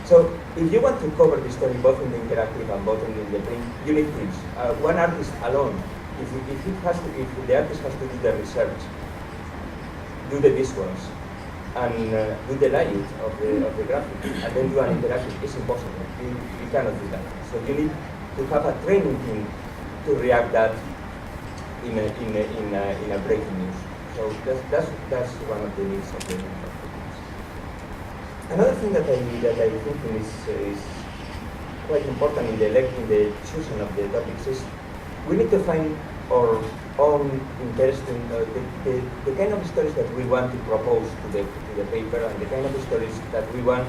So if you want to cover the story both in the interactive and both in the print, you need teams. One artist alone, if the artist has to do the research, do the visuals, and do the layout of the graphic, and then do an interactive, it's impossible. You cannot do that. So you need to have a training team to react that in a breaking news. So that's one of the needs of the teams. Another thing that I think is quite important in the choosing of the topics is we need to find our own interesting the kind of stories that we want to propose to the paper, and the kind of stories that we want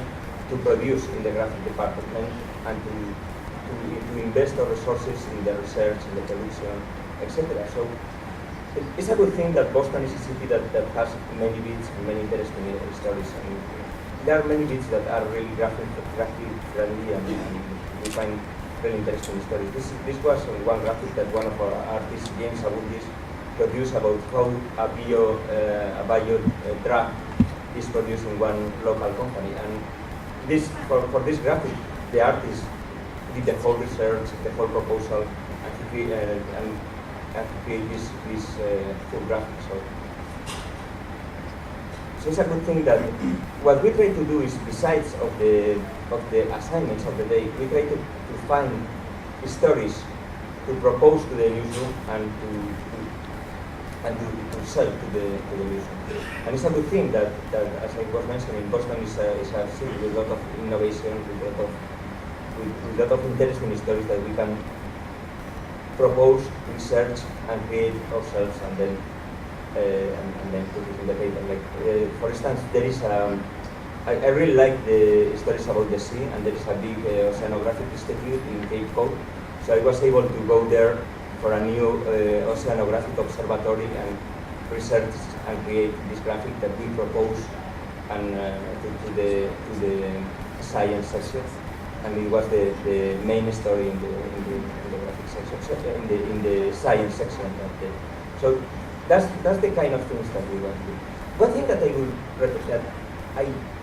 to produce in the graphic department, and to invest our resources in the research, in the production, etc. So it's a good thing that Boston is a city that has many bits and many interesting stories. And there are many bits that are really graphic friendly, and we find really interesting stories. This was one graphic that one of our artists, James Abundis, produced about how a bio drug is produced in one local company. And this for this graphic, the artist did the whole research, the whole proposal, and he created this full graphic. So it's a good thing that what we try to do is, besides of the assignments of the day, we try to find stories to propose to the newsroom and to sell to the newsroom. And it's a good thing that as I was mentioning, Boston is a city with a lot of innovation, with a lot of interesting stories that we can propose, research, and create ourselves, and then put it in the paper. Like for instance, there is I really like the stories about the sea, and there is a big oceanographic institute in Cape Cod. So I was able to go there for a new oceanographic observatory and research and create this graphic that we propose and to the science section. And it was the main story in the graphic section, in the science section. So that's the kind of things that we want to do. One thing that I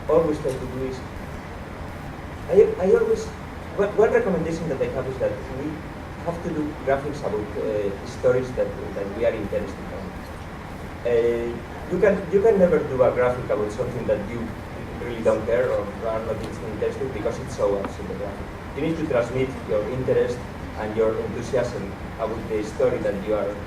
always try to do is, one recommendation that I have is that we have to do graphics about stories that we are interested in. You can never do a graphic about something that you really don't care or are not interested, because it's so obvious in the graphic. You need to transmit your interest and your enthusiasm about the story that you are doing.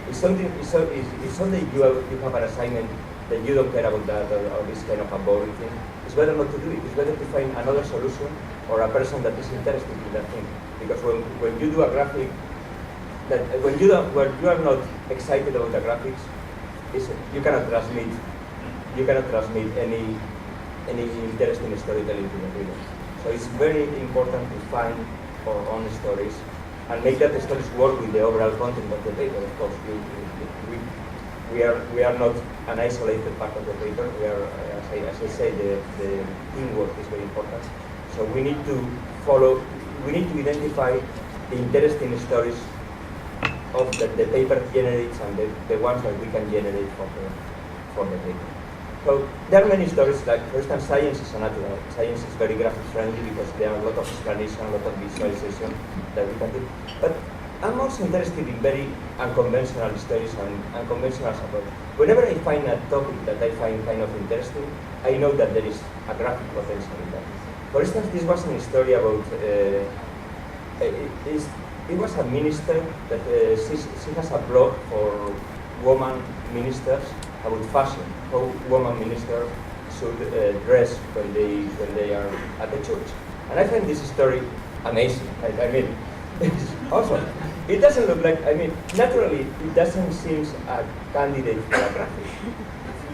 If someday you have an assignment that you don't care about that, or this kind of a boring thing, it's better not to do it. It's better to find another solution or a person that is interested in that thing. Because when you do a graphic, when you are not excited about the graphics, you cannot transmit any interesting storytelling to the reader. So it's very important to find our own stories and make that the stories work with the overall content of the paper. Of course, we are not an isolated part of the paper. We are, as I say, the teamwork is very important. So we need to identify the interesting stories of the paper generates, and the ones that we can generate for the paper. So there are many stories, like for instance, science is a natural. Science is very graphic friendly because there are a lot of explanation, a lot of visualization that we can do. But I'm also interested in very unconventional stories and unconventional support. Whenever I find a topic that I find kind of interesting, I know that there is a graphic potential in that. For instance, this was a story about, it was a minister that she has a blog for women ministers about fashion, how women ministers should dress when they are at the church. And I find this story amazing. I mean, it's awesome. It doesn't look like, naturally, it doesn't seem a candidate for a graphic.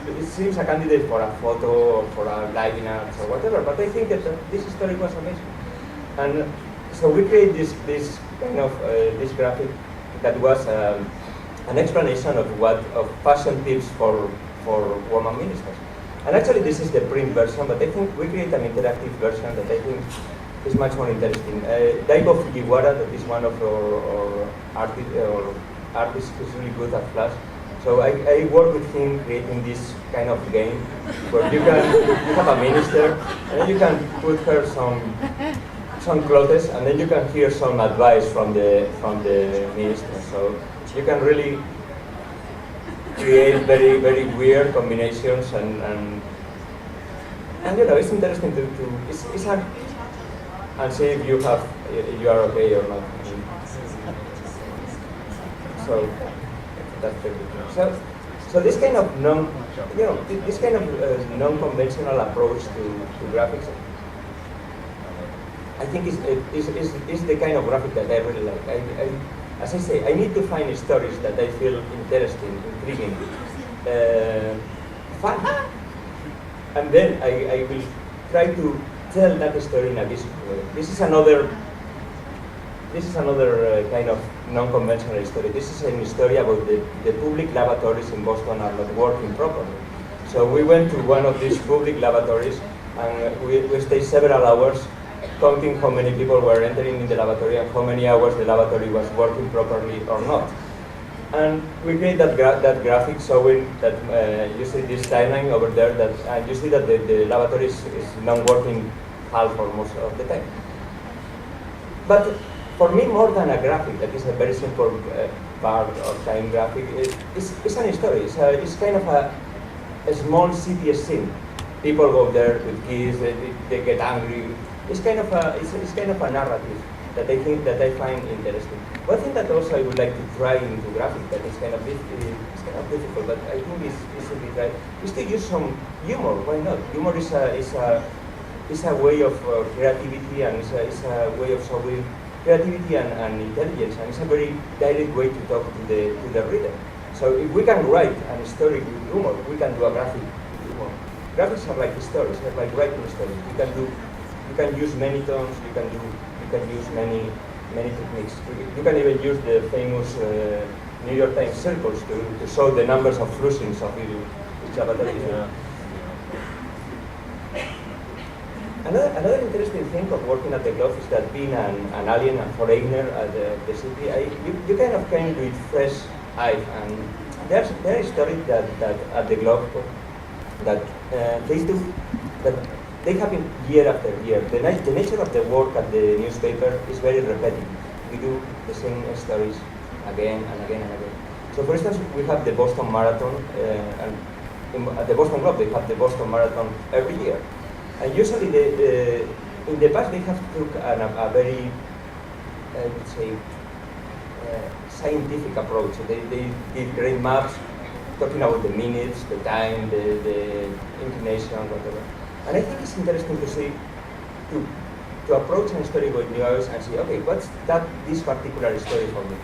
It seems a candidate for a photo or for a live in arts or whatever, but I think that this story was amazing. And so we created this kind of this graphic that was an explanation of fashion tips for women ministers. And actually this is the print version, but I think we create an interactive version that I think is much more interesting. Daigo Fujiwara, that is one of our artists who's really good at Flash. So I work with him creating this kind of game where you have a minister and then you can put her some clothes and then you can hear some advice from the minister. So you can really create very very weird combinations and you know, it's interesting to it's and see if you are okay or not. So that's very good. So this kind of non-conventional approach to graphics, I think is the kind of graphic that I really like. As I say, I need to find stories that I feel interesting, intriguing, fun, and then I will try to tell that story in a visual way. This is another kind of non-conventional story. This is a story about the public lavatories in Boston are not working properly. So we went to one of these public lavatories and we stayed several hours counting how many people were entering in the lavatory and how many hours the lavatory was working properly or not. And we create that graphic showing that you see this timeline over there, that you see that the lavatory is not working half or most of the time. But for me, more than a graphic, that is a very simple bar or time graphic, it's an story. It's kind of a small city scene. People go there with kids, they get angry. It's kind of a narrative that I find interesting. One thing that also I would like to try into graphic that is kind of difficult, but I think is easily tried, is to use some humor. Why not? Humor is a way of creativity, and it's a way of showing creativity and intelligence, and it's a very direct way to talk to the reader. So if we can write a story with humor, we can do a graphic with humor. Graphics are like stories, they're like writing stories. You can use many tones, you can use many techniques. You can even use the famous New York Times circles to show the numbers of flushings of each avatar. Yeah. Another interesting thing of working at the Globe is that being an alien and foreigner at the city, you kind of came with fresh eyes. And there is stories that at the Globe that they happen year after year. The nature of the work at the newspaper is very repetitive. We do the same stories again and again and again. So for instance, we have the Boston Marathon, and at the Boston Globe they have the Boston Marathon every year. And usually, in the past, they have took a very, I would say, scientific approach. So they did great maps, talking about the minutes, the time, the inclination, whatever. And I think it's interesting to see, to approach a story with new eyes and see, okay, what's this particular story for me?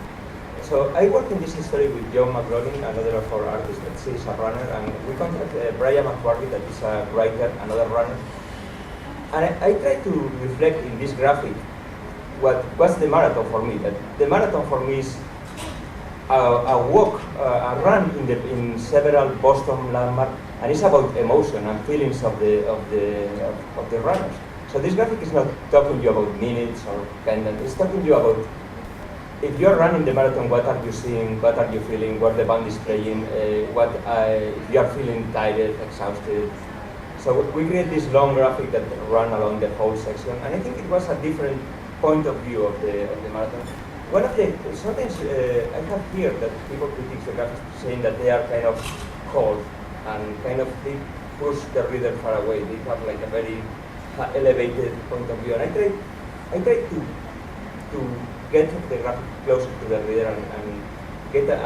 So I work in this story with John McLaughlin, another of our artists that is a runner, and we contact Brian McQuarrie, that is a writer, another runner. And I try to reflect in this graphic what's the marathon for me. That the marathon for me is a walk, a run in several Boston landmarks, and it's about emotion and feelings of the runners. So this graphic is not talking to you about minutes or pendant. It's talking to you about if you are running the marathon, what are you seeing, what are you feeling, what the band is playing, if you are feeling tired, exhausted. So we create this long graphic that run along the whole section, and I think it was a different point of view of the marathon. One of the sometimes I have heard that people critique the graphics saying that they are kind of cold and kind of they push the reader far away. They have like a very elevated point of view, and I try to get the graphic closer to the reader and get a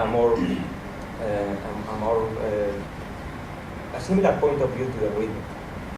similar point of view to the reader.